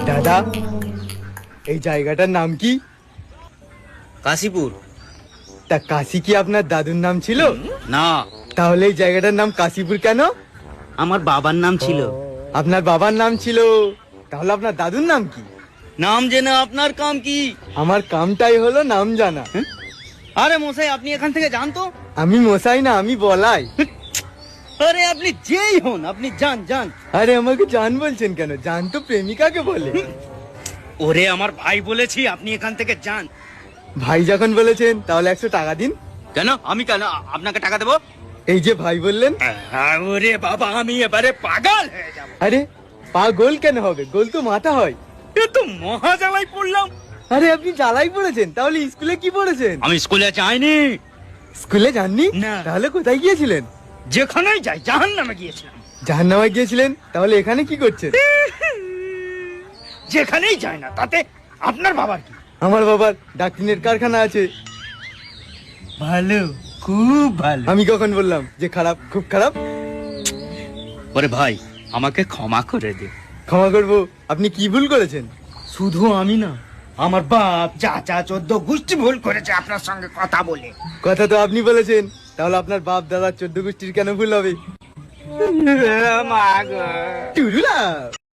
দাদা, এই জায়গাটার নাম কি? কাশীপুর। তা কাশি কি আপনার দাদুর নাম ছিল? না, তাহলে এই জায়গাটার নাম কাশীপুর কেন? আমার বাবার নাম ছিল। আপনার বাবার নাম ছিল, তাহলে আপনার দাদুর নাম কি? নাম জেনে আপনার কাম কি? আমার কামটাই হলো নাম জানা। আরে মশাই, আপনি এখান থেকে যান তো। আমি মশাই না, আমি বলাই। আরে আপনি যেই হন, আপনি যান যান। আরে আমাকে জান বলছেন কেন? জান তো প্রেমিকাকে বলে। ওরে আমার ভাই বলেছি, আপনি এখান থেকে যান। ভাই যখন বলেছেন তাহলে 100 টাকা দিন। কেন? আমি কেন আপনাকে টাকা দেবো? এই যে ভাই বললেন। ওরে বাবা, আমি এবারে পাগল হয়ে যাব। আরে পা গোল কেন হবে? গোল তো মাথা হয়। এ তো মহা জ্বালাই পড়লাম। আরে আপনি জ্বালাই পড়েছেন, তাহলে স্কুলে কি পড়েছেন? আমি স্কুলে যাইনি। স্কুলে যাননি? না। তাহলে কোথায় গিয়েছিলেন? যেখানেই যাই জাহান্নামে গিয়েছিলাম। জাহান্নামে গিয়েছিলেন? তাহলে এখানে কি করছেন? যেখানেই যাই না, তাতে আপনার বাবার কি? আমার বাবার ডাক্তারের কারখানা আছে। ভালো, খুব ভালো। আমি কখন বললাম যে খারাপ? খুব খারাপ। ওরে ভাই, আমাকে ক্ষমা করে দে। ক্ষমা করবো? আপনি কি ভুল করেছেন? শুধু আমি না, আমার বাপ, চাচা, 14 গোষ্ঠী ভুল করেছে আপনার সঙ্গে কথা বলে। কথা তো আপনি বলেছেন, তাহলে আপনার বাপ দাদা 14 গোষ্ঠীর কেন ভুল হবে? মা গো। টুরুলা।